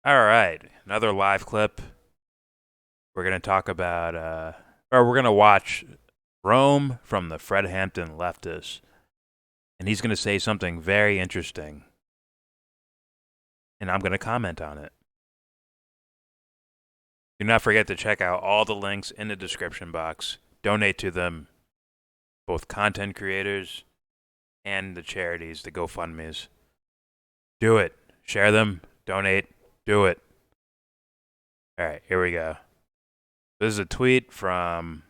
All right, another live clip. We're gonna talk about, or we're gonna watch Rome from the Fred Hampton leftist, and he's gonna say something very interesting, and I'm gonna comment on it. Do not forget to check out all the links in the description box. Donate to them, both content creators and the charities, the GoFundmes. Do it. Share them. Donate. Do it. All right, here we go. This is a tweet from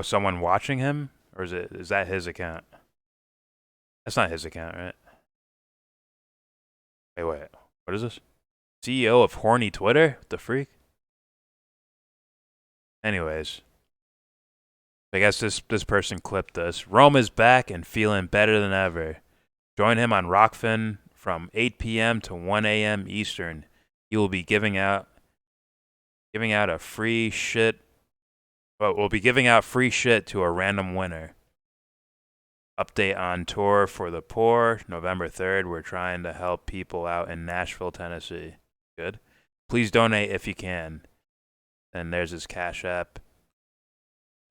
someone watching him, or is that his account? That's not his account, right? Wait. What is this? CEO of horny Twitter? What the freak? Anyways, I guess this person clipped this. Rome is back and feeling better than ever. Join him on Rockfin from 8 p.m. to 1 a.m. Eastern. He will be giving out a free shit. But we'll be giving out free shit to a random winner. Update on tour for the poor, November 3rd. We're trying to help people out in Nashville, Tennessee. Good. Please donate if you can. And there's his Cash App.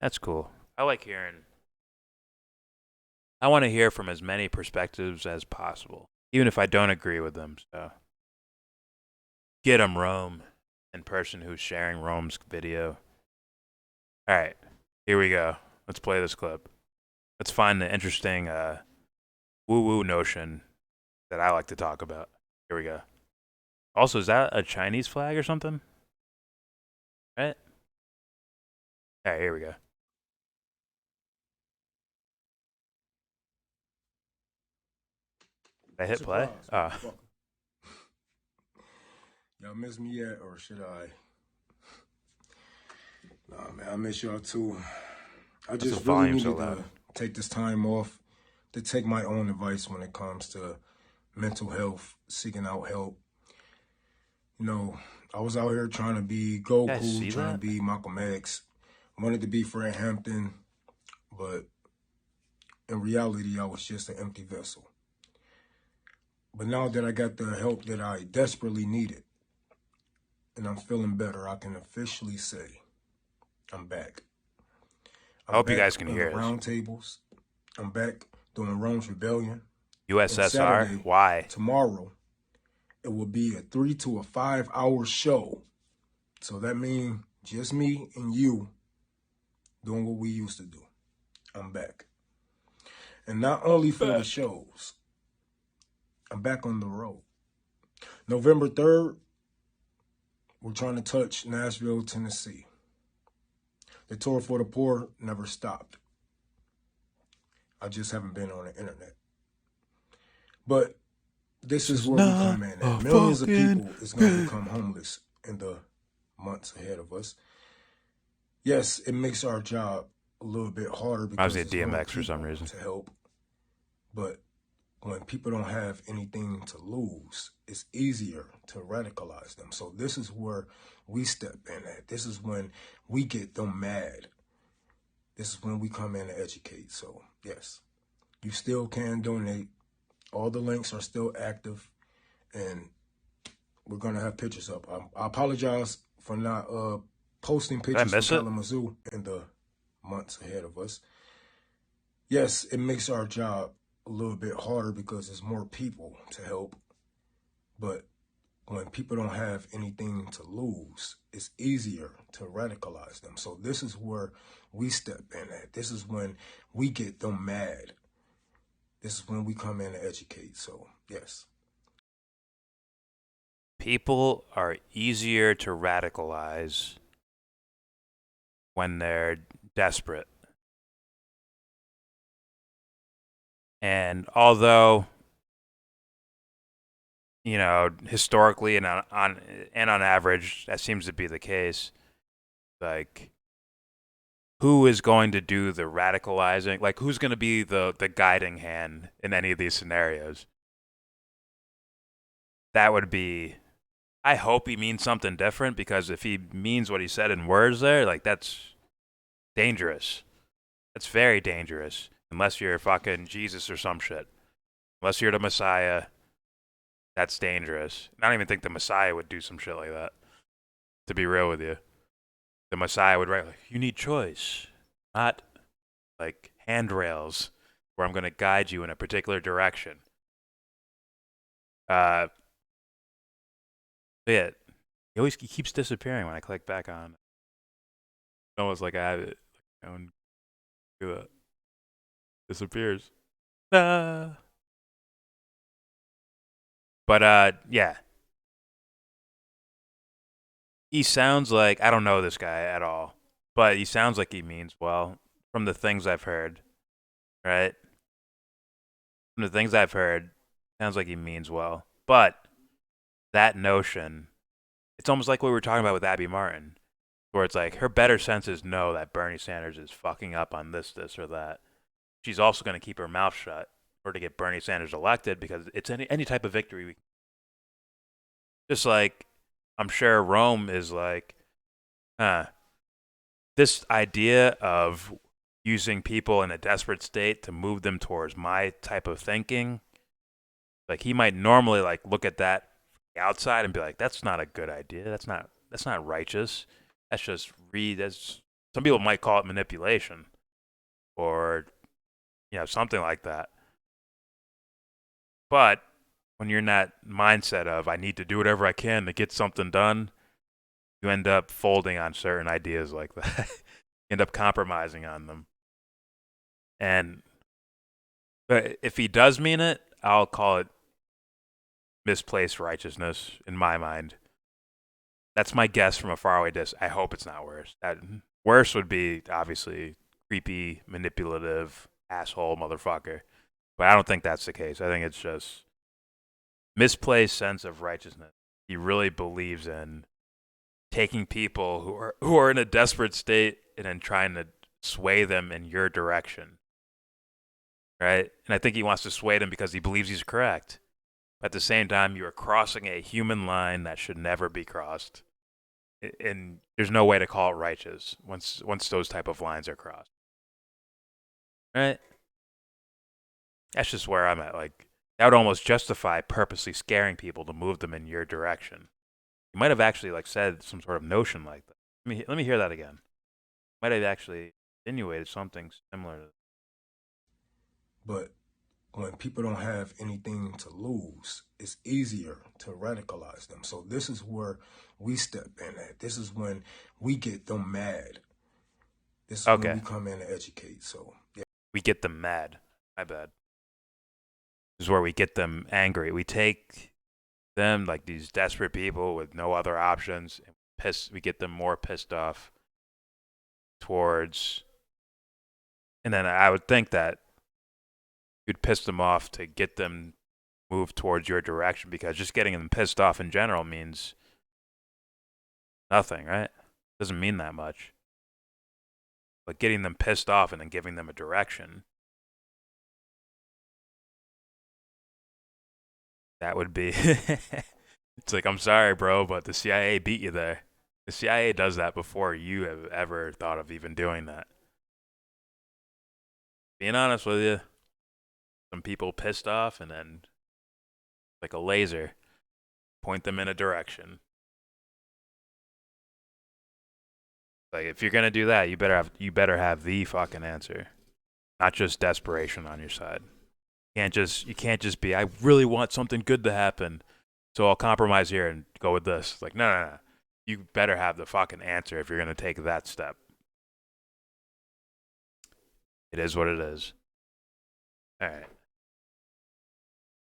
That's cool. I like hearing. I want to hear from as many perspectives as possible, even if I don't agree with them. So, get him, Rome, in person who's sharing Rome's video. All right, here we go. Let's play this clip. Let's find the interesting woo-woo notion that I like to talk about. Here we go. Also, is that a Chinese flag or something? Right? All right, here we go. Did I hit play? Y'all miss me yet, or should I? Nah, man, I miss y'all too. I just really needed to take this time off to take my own advice when it comes to mental health, seeking out help. You know, I was out here trying to be Goku, trying to be Malcolm X, wanted to be Fred Hampton, but in reality, I was just an empty vessel. But now that I got the help that I desperately needed, and I'm feeling better, I can officially say I'm back. I hope you guys can hear this. Round tables. I'm back doing Rome's Rebellion. USSR? Saturday, why? Tomorrow, it will be a 3 to 5 hour show. So that means just me and you doing what we used to do. I'm back. And not only for the shows, I'm back on the road. November 3rd, we're trying to touch Nashville, Tennessee. The tour for the poor never stopped. I just haven't been on the internet. But this is where we come in at. Millions of people is going to become homeless in the months ahead of us. Yes, it makes our job a little bit harder because I was at DMX for some reason to help. But when people don't have anything to lose, it's easier to radicalize them. So this is where we step in at. This is when we get them mad. This is when we come in to educate. So yes, you still can donate. All the links are still active, and we're gonna have pictures up. I apologize for not posting pictures from Kalamazoo in the months ahead of us. Yes, it makes our job a little bit harder because there's more people to help. But when people don't have anything to lose, it's easier to radicalize them. So this is where we step in at. This is when we get them mad. This is when we come in to educate. So, yes. People are easier to radicalize when they're desperate. And although, you know, historically and on average, that seems to be the case, like, who is going to do the radicalizing? Like, who's going to be the guiding hand in any of these scenarios? That would be, I hope he means something different, because if he means what he said in words there, like, that's dangerous. That's very dangerous. Unless you're fucking Jesus or some shit. Unless you're the Messiah. That's dangerous. I don't even think the Messiah would do some shit like that. To be real with you, the Messiah would write like, "You need choice, not like handrails where I'm going to guide you in a particular direction." Uh, yeah, he keeps disappearing when I click back on. It's almost like I have it. And disappears. Ah. But yeah, he sounds like I don't know this guy at all, but he sounds like he means well from the things I've heard. Right, from the things I've heard, sounds like he means well. But that notion, it's almost like what we were talking about with Abby Martin, where it's like her better senses know that Bernie Sanders is fucking up on this, or that. She's also going to keep her mouth shut or to get Bernie Sanders elected because it's any type of victory. Just like I'm sure Rome is like, huh, this idea of using people in a desperate state to move them towards my type of thinking, like he might normally like look at that from the outside and be like, that's not a good idea. That's not righteous. That's just that's some people might call it manipulation or something like that. But when you're in that mindset of I need to do whatever I can to get something done, you end up folding on certain ideas like that. You end up compromising on them. And but if he does mean it, I'll call it misplaced righteousness in my mind. That's my guess from a faraway distance. I hope it's not worse. Worse would be obviously creepy, manipulative, asshole motherfucker. But I don't think that's the case. I think it's just misplaced sense of righteousness. He really believes in taking people who are in a desperate state and then trying to sway them in your direction, right? And I think he wants to sway them because he believes he's correct. But at the same time, you are crossing a human line that should never be crossed, and there's no way to call it righteous once those type of lines are crossed, right? That's just where I'm at. Like that would almost justify purposely scaring people to move them in your direction. You might have actually like said some sort of notion like that. Let me hear that again. Might have actually insinuated something similar to that. But when people don't have anything to lose, it's easier to radicalize them. So this is where we step in at. This is when we get them mad. This is when Okay, we come in to educate. So yeah. we get them mad. My bad. This is where we get them angry. We take them like these desperate people with no other options, and we get them more pissed off towards. And then I would think that you'd piss them off to get them move towards your direction because just getting them pissed off in general means nothing, right? Doesn't mean that much. But getting them pissed off and then giving them a direction, that would be. It's like, I'm sorry, bro, but the CIA beat you there. The CIA does that before you have ever thought of even doing that. Being honest with you, some people pissed off and then, like a laser, point them in a direction. Like if you're gonna do that, you better have the fucking answer, not just desperation on your side. You can't just be I really want something good to happen, so I'll compromise here and go with this. Like no, no, no. You better have the fucking answer if you're gonna take that step. It is what it is. All right.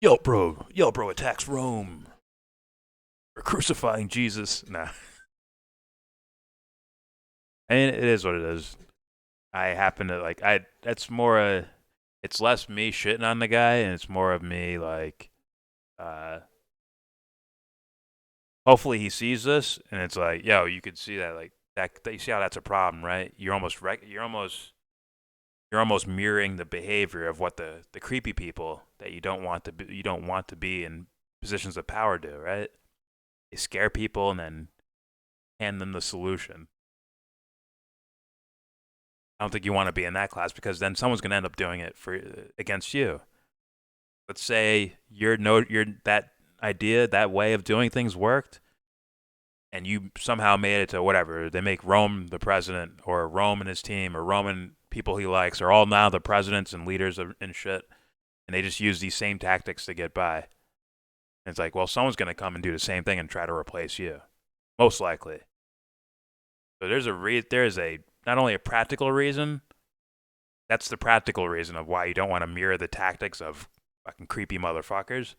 YellBRo attacks Rome. We're crucifying Jesus. Nah. I mean, it is what it is. I happen to like I. That's more a. It's less me shitting on the guy, and it's more of me like. Uh, Hopefully he sees this, and it's like, yo, you could see that like that. You see how that's a problem, right? You're almost mirroring the behavior of what the creepy people that you don't want to be in positions of power do, right? They scare people and then hand them the solution. I don't think you want to be in that class because then someone's going to end up doing it for against you. Let's say you're that idea, that way of doing things worked, and you somehow made it to whatever, they make Rome the president, or Rome and his team, or Rome and people he likes are all now the presidents and leaders and shit, and they just use these same tactics to get by. And it's like, well, someone's going to come and do the same thing and try to replace you, most likely. So there's a not only a practical reason, that's the practical reason of why you don't want to mirror the tactics of fucking creepy motherfuckers,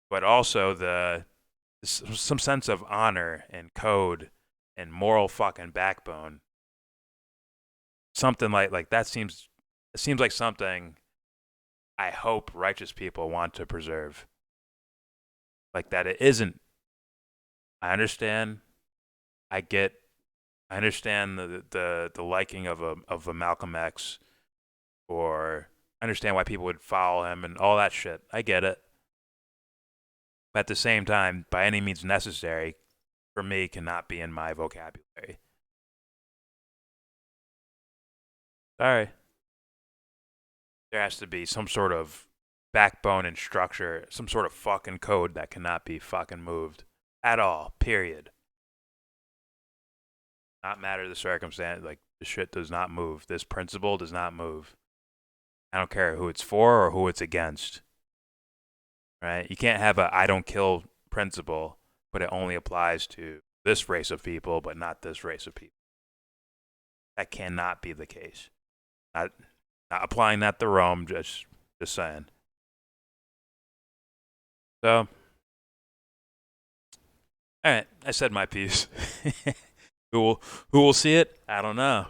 but also some sense of honor and code and moral fucking backbone. Something like that seems like something I hope righteous people want to preserve. Like that it isn't. I understand. I get. I understand the liking of a Malcolm X, or I understand why people would follow him and all that shit. I get it. But at the same time, by any means necessary, for me, cannot be in my vocabulary. Sorry. There has to be some sort of backbone and structure, some sort of fucking code that cannot be fucking moved at all, period. Not matter the circumstance, like the shit does not move. This principle does not move. I don't care who it's for or who it's against. Right? You can't have a I don't kill principle, but it only applies to this race of people, but not this race of people. That cannot be the case. Not applying that to Rome, just saying. So, all right, I said my piece. who will see it? I don't know.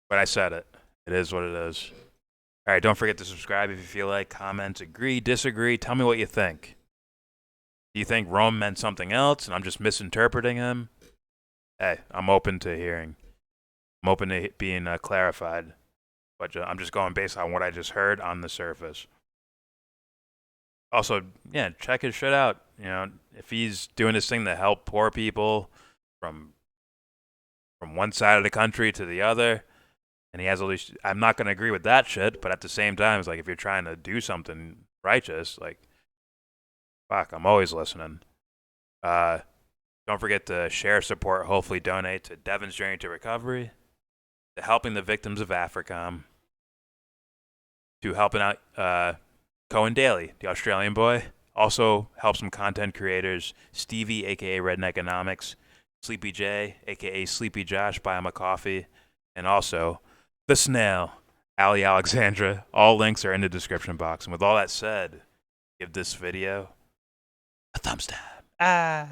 But I said it. It is what it is. All right, don't forget to subscribe if you feel like. Comment, agree, disagree. Tell me what you think. Do you think Rome meant something else and I'm just misinterpreting him? Hey, I'm open to hearing. I'm open to being clarified. But I'm just going based on what I just heard on the surface. Also, yeah, check his shit out. You know, if he's doing this thing to help poor people from one side of the country to the other, and he has all these, I'm not going to agree with that shit, but at the same time, it's like if you're trying to do something righteous, like, fuck, I'm always listening. Don't forget to share, support, hopefully donate to Devon's Journey to Recovery, to helping the victims of Africom, to helping out Cohen Daly, the Australian boy. Also help some content creators, Stevie, a.k.a. Redneckonomics, Sleepy J, a.k.a. Sleepy Josh, buy him a coffee, and also the Snail, Ali Alexandra. All links are in the description box. And with all that said, give this video a thumbs down. Ah.